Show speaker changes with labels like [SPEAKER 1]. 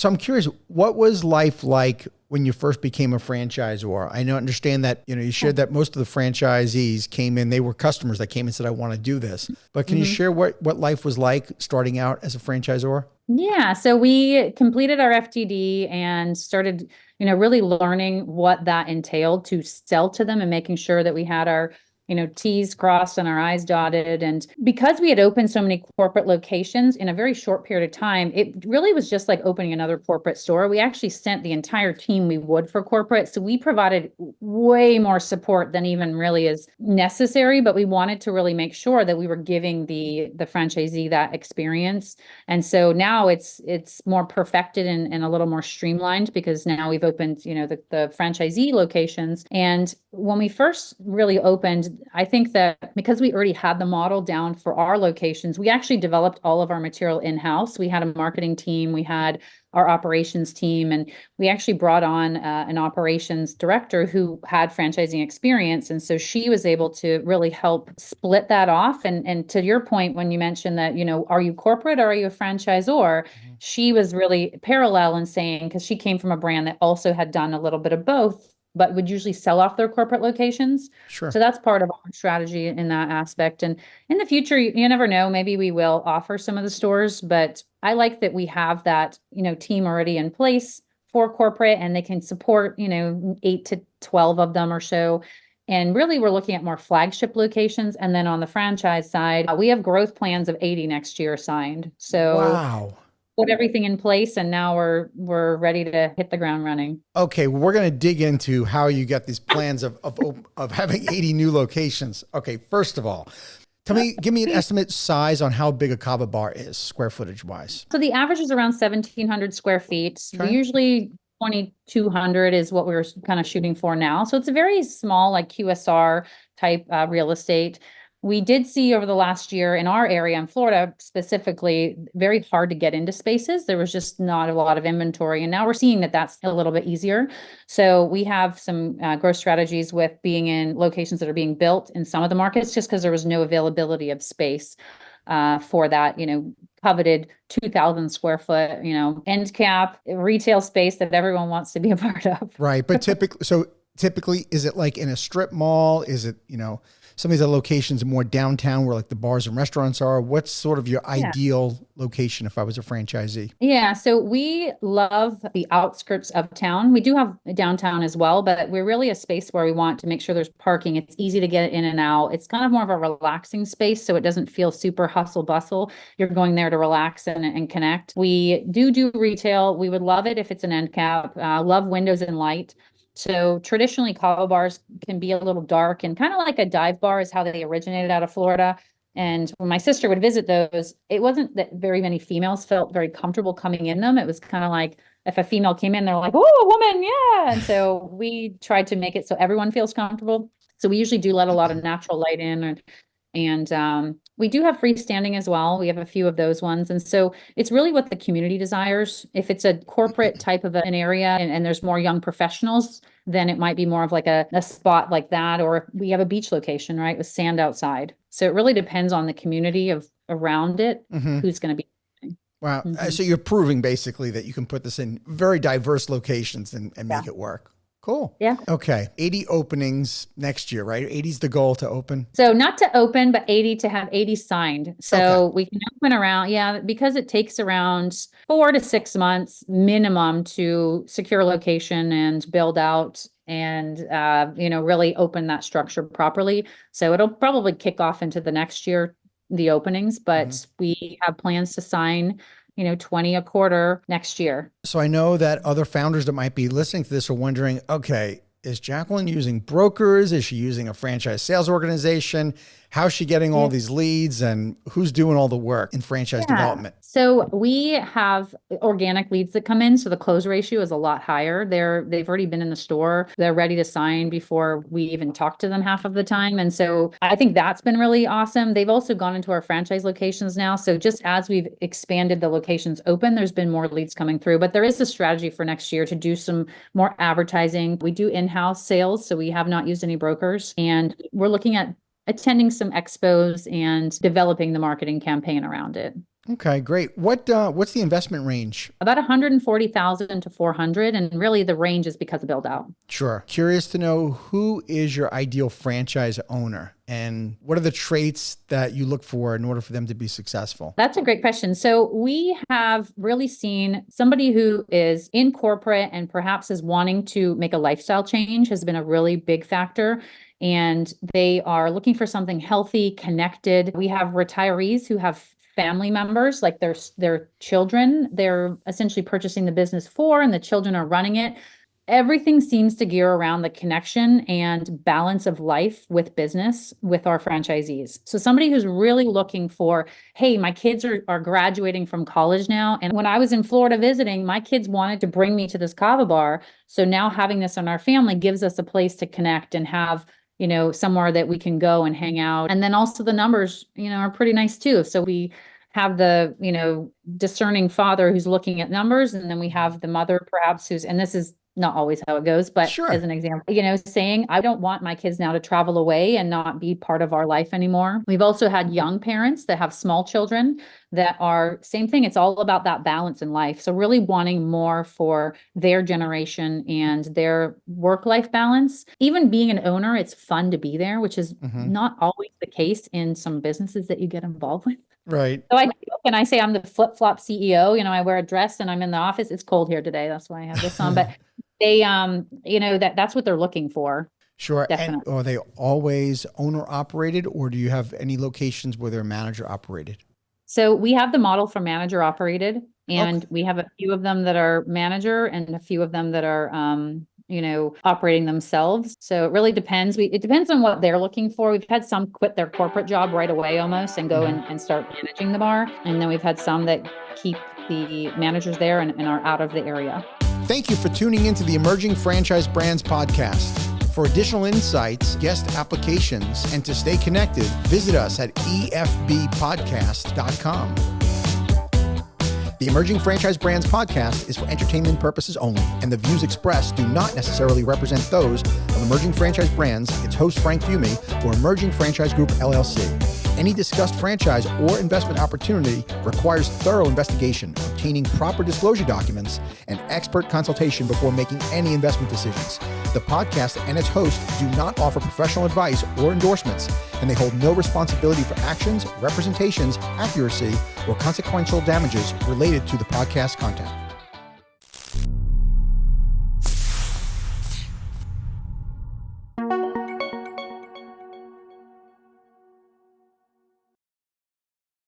[SPEAKER 1] So I'm curious, what was life like when you first became a franchisor? I know, understand that, you shared that most of the franchisees came in, they were customers that came and said, I want to do this. But can you
[SPEAKER 2] Mhm.
[SPEAKER 1] share what life was like starting out as a franchisor?
[SPEAKER 2] Yeah, so we completed our FTD and started, really learning what that entailed to sell to them and making sure that we had our, T's crossed and our I's dotted. And because we had opened so many corporate locations in a very short period of time, it really was just like opening another corporate store. We actually sent the entire team we would for corporate. So we provided way more support than even really is necessary, but we wanted to really make sure that we were giving the franchisee that experience. And so now it's more perfected and a little more streamlined because now we've opened, the franchisee locations. And when we first really opened, I think that because we already had the model down for our locations, we actually developed all of our material in-house. We had a marketing team, we had our operations team, and we actually brought on an operations director who had franchising experience. And so she was able to really help split that off. And to your point, when you mentioned that, are you corporate or are you a franchisor?
[SPEAKER 1] Mhm.
[SPEAKER 2] She was really parallel in saying, because she came from a brand that also had done a little bit of both, but would usually sell off their corporate locations.
[SPEAKER 1] Sure.
[SPEAKER 2] So that's part of our strategy in that aspect. And in the future, you never know, maybe we will offer some of the stores, but I like that we have that, team already in place for corporate and they can support, 8 to 12 of them or so. And really, we're looking at more flagship locations. And then on the franchise side, we have growth plans of 80 next year signed. So
[SPEAKER 1] Wow.
[SPEAKER 2] put everything in place and now we're ready to hit the ground running.
[SPEAKER 1] Okay, well, we're going to dig into how you got these plans of having 80 new locations. Okay, first of all, give me an estimate size on how big a Kava bar is, square footage wise.
[SPEAKER 2] So the average is around 1,700 square feet. We
[SPEAKER 1] Okay.
[SPEAKER 2] usually 2,200 is what we're kind of shooting for now. So it's a very small, like QSR type real estate. We did see over the last year in our area in Florida specifically, very hard to get into spaces. There was just not a lot of inventory. And now we're seeing that that's a little bit easier. So we have some growth strategies with being in locations that are being built in some of the markets just because there was no availability of space for that, coveted 2,000 square foot, end cap retail space that everyone wants to be a part of.
[SPEAKER 1] Right. But typically, is it like in a strip mall? Is it, some of these other locations more downtown where like the bars and restaurants are? What's sort of your
[SPEAKER 2] Yeah.
[SPEAKER 1] ideal location if I was a franchisee?
[SPEAKER 2] Yeah, so we love the outskirts of town. We do have downtown as well, but we're really a space where we want to make sure there's parking. It's easy to get in and out. It's kind of more of a relaxing space, so it doesn't feel super hustle bustle. You're going there to relax and connect. We do retail. We would love it if it's an end cap. Love windows and light. So traditionally, kava bars can be a little dark and kind of like a dive bar is how they originated out of Florida. And when my sister would visit those, it wasn't that very many females felt very comfortable coming in them. It was kind of like if a female came in, they're like, oh, a woman, yeah. And so we tried to make it so everyone feels comfortable. So we usually do let a lot of natural light in, and we do have freestanding as well. We have a few of those ones. And so it's really what the community desires. If it's a corporate type of an area and there's more young professionals, then it might be more of like a spot like that. Or if we have a beach location, right, with sand outside. So it really depends on the community of around it,
[SPEAKER 1] Hmm.
[SPEAKER 2] who's going to be.
[SPEAKER 1] Wow.
[SPEAKER 2] Mhm.
[SPEAKER 1] So you're proving basically that you can put this in very diverse locations and
[SPEAKER 2] Yeah.
[SPEAKER 1] make it work. Cool.
[SPEAKER 2] Yeah.
[SPEAKER 1] Okay. 80 openings next year, right? 80 is the goal to open.
[SPEAKER 2] So not to open, but 80 to have 80 signed.
[SPEAKER 1] Okay.
[SPEAKER 2] So we can open around, yeah, because it takes around 4 to 6 months minimum to secure a location and build out and really open that structure properly. So it'll probably kick off into the next year, the openings,
[SPEAKER 1] Mhm.
[SPEAKER 2] but we have plans to sign, 20 a quarter next year.
[SPEAKER 1] So I know that other founders that might be listening to this are wondering, okay, is Jacqueline using brokers? Is she using a franchise sales organization? How's she getting all these leads and who's doing all the work in franchise
[SPEAKER 2] Yeah.
[SPEAKER 1] development?
[SPEAKER 2] So we have organic leads that come in. So the close ratio is a lot higher. They've already been in the store. They're ready to sign before we even talk to them half of the time. And so I think that's been really awesome. They've also gone into our franchise locations now. So just as we've expanded the locations open, there's been more leads coming through. But there is a strategy for next year to do some more advertising. We do in-house sales, so we have not used any brokers. And we're looking at attending some expos and developing the marketing campaign around it.
[SPEAKER 1] Okay, great. What's the investment range?
[SPEAKER 2] About 140,000 to 400, and really the range is because of build out.
[SPEAKER 1] Sure. Curious to know, who is your ideal franchise owner and what are the traits that you look for in order for them to be successful?
[SPEAKER 2] That's a great question. So we have really seen somebody who is in corporate and perhaps is wanting to make a lifestyle change has been a really big factor. And they are looking for something healthy, connected. We have retirees who have family members, like their children, they're essentially purchasing the business for, and the children are running it. Everything seems to gear around the connection and balance of life with business with our franchisees. So somebody who's really looking for, hey, my kids are graduating from college now. And when I was in Florida visiting, my kids wanted to bring me to this kava bar. So now having this in our family gives us a place to connect and have, somewhere that we can go and hang out. And then also the numbers, are pretty nice too. So we have the, discerning father who's looking at numbers. And then we have the mother perhaps and this is not always how it goes, but
[SPEAKER 1] Sure.
[SPEAKER 2] as an example, saying, I don't want my kids now to travel away and not be part of our life anymore. We've also had young parents that have small children that are same thing. It's all about that balance in life. So really wanting more for their generation and their work-life balance. Even being an owner, it's fun to be there, which is not always the case in some businesses that you get involved with.
[SPEAKER 1] Right.
[SPEAKER 2] So I joke and I say I'm the flip-flop CEO. I wear a dress and I'm in the office. It's cold here today. That's why I have this on. But they, that's what they're looking for.
[SPEAKER 1] Sure.
[SPEAKER 2] Definitely.
[SPEAKER 1] And are they always owner operated, or do you have any locations where they're manager operated?
[SPEAKER 2] So we have the model for manager operated, and we have a few of them that are manager and a few of them that are, operating themselves. So it really depends. It depends on what they're looking for. We've had some quit their corporate job right away almost and go and start managing the bar. And then we've had some that keep the managers there and are out of the area.
[SPEAKER 1] Thank you for tuning into the Emerging Franchise Brands podcast. For additional insights, guest applications, and to stay connected, visit us at efbpodcast.com. The Emerging Franchise Brands podcast is for entertainment purposes only, and the views expressed do not necessarily represent those of Emerging Franchise Brands, its host Frank Fiume, or Emerging Franchise Group LLC. Any discussed franchise or investment opportunity requires thorough investigation, obtaining proper disclosure documents, and expert consultation before making any investment decisions. The podcast and its host do not offer professional advice or endorsements, and they hold no responsibility for actions, representations, accuracy, or consequential damages related to the podcast content.